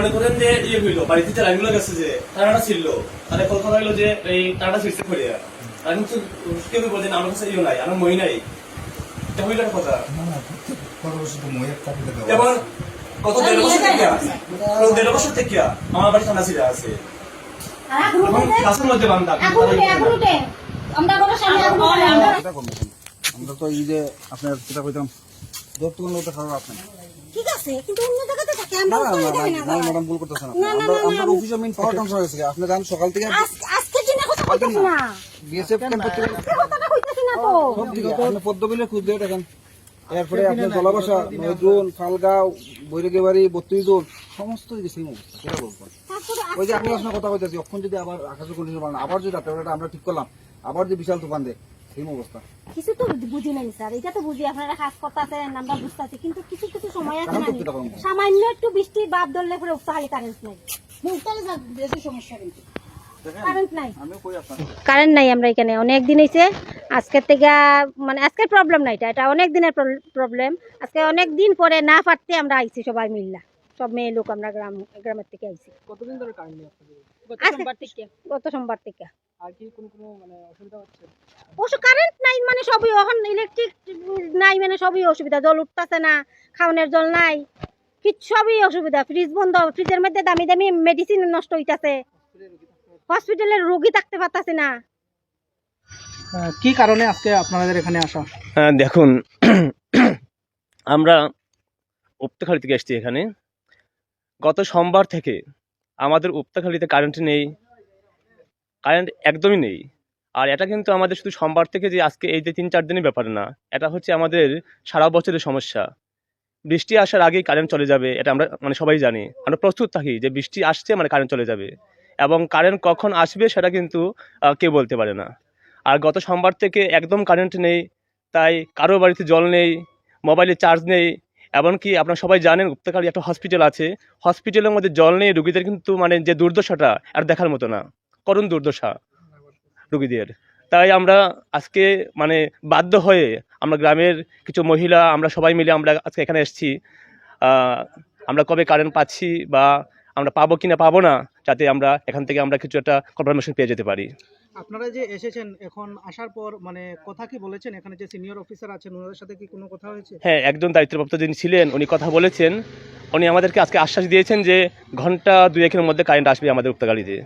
মনে করেন যে ইয়ে হইলো বাড়িতে যে লাইনগুলো গেছে যে টানাটা ছিল তাহলে কলকাতা হইলো যে এই টানাটা ফিরতে করে আর কিন্তু কেউ বলছেন আমার কাছে ইয়ে নাই আমার মই নাই এটা হইলো একটা কথা এবং গত 1.5 বছর থেকে আমার বাড়ি ঠান্ডা ছিল আছে এবং ক্লাসের মধ্যে বান্ধা আমরা তো এই যে আপনার যেটা কইতাম দপ্তর মধ্যে খারাপ আপনার ঠিক আছে কিন্তু অন্য জায়গাতে থাকে আমরা ম্যাডাম ভুল করতেছেন আমরা অফিসে মেইন পাওয়ার ট্রান্সফার হয়েছে আপনি জানেন সকাল থেকে আজকে দিনে কথা বলতেছ না বিএসএফ ক্যাম্প করতে কথাটা কইতাছি না তো সব ঠিক আছে আপনি পদ্মবিলে খুঁজ দিয়ে দেখেন এরপরে আপনার জলাবাসা নয়দ্রোন ফালগাঁও বৈরাগীবাড়ি 32 জোন সমস্ত দিকে সেম অবস্থা কেটা বলবো ওই যে আমি আপনার কথা কইতাছি অক্ষণ যদি আবার আকাশের কন্ডিশন বাড়ে আবার যদি রাত্রেবেলাটা আমরা ঠিক করলাম আবার যে বিশাল তুফান দেয় সেম অবস্থা কিছু তো বুঝি নাই স্যার এটা তো বুঝি আপনারা কাজ করতেছেন আমরা বুঝতেছি কিন্তু কিছু কিছু সময় আছে না সামান্য একটু বৃষ্টি বাদ ধরলে পরে উত্তাহালি কারেন্ট নাই বেশি সমস্যা কিন্তু কারেন্ট নাই আমরা এখানে অনেক দিন হয়েছে আজকের থেকে মানে আজকের প্রবলেম নাই এটা অনেক দিনের প্রবলেম আজকে অনেক দিন পরে না পারতে আমরা আইছি সবাই মিললা সব মেয়ে লোক আমরা গ্রামের থেকে আইছি কতদিন ধরে কারেন্ট নেই গত সোমবার থেকে আর কি কোনো মানে অসুবিধা হচ্ছে কারেন্ট নাই মানে সবই এখন ইলেকট্রিক নাই মানে সবই অসুবিধা জল উঠতেছে না খাওয়ানোর জল নাই কিছু সবই অসুবিধা ফ্রিজ বন্ধ ফ্রিজের মধ্যে দামি দামি মেডিসিন নষ্ট হইতাছে হসপিটালের রোগী থাকতে পারতাছে না কি কারণে আজকে আপনাদের এখানে আসা দেখুন আমরা উপতাখালী থেকে এসেছি এখানে গত সোমবার থেকে আমাদের উপতাখালীতে কারেন্ট নেই কারেন্ট একদমই নেই আর এটা কিন্তু আমাদের শুধু সোমবার থেকে যে আজকে এই যে 3-4 দিনের ব্যাপার না এটা হচ্ছে আমাদের সারা বছরের সমস্যা বৃষ্টি আসার আগেই কারেন্ট চলে যাবে এটা আমরা মানে সবাই জানি আমরা প্রস্তুত থাকি যে বৃষ্টি আসছে মানে কারেন্ট চলে যাবে এবং কারেন্ট কখন আসবে সেটা কিন্তু কেউ বলতে পারে না আর গত সোমবার থেকে একদম কারেন্ট নেই তাই কারো বাড়িতে জল নেই মোবাইলে চার্জ নেই এমনকি আপনারা সবাই জানেন উপতাখালী একটা হসপিটাল আছে হসপিটালের মধ্যে জল নেই রুগীদের কিন্তু মানে যে দুর্দশাটা আর দেখার মতো না করুণ দুর্দশা রুগীদের তাই আমরা আজকে মানে বাধ্য হয়ে আমরা গ্রামের কিছু মহিলা আমরা সবাই মিলে আমরা আজকে এখানে এসেছি আমরা কবে কারেন্ট পাচ্ছি বা আমরা পাবো কি না পাবো না যাতে আমরা এখান থেকে আমরা কিছু একটা কনফার্মেশন পেয়ে যেতে পারি আপনারা যে এসেছেন এখন আসার পর মানে কথা কি বলেছেন এখানে যে সিনিয়র অফিসার আছেন ওনাদের সাথে কি কোনো কথা হয়েছে হ্যাঁ একজন দায়িত্বপ্রাপ্ত যিনি ছিলেন উনি কথা বলেছেন উনি আমাদেরকে আজকে আশ্বাস দিয়েছেন যে ঘন্টা 2-1 মধ্যে কারেন্ট আসবে আমাদের উপতাখালীতে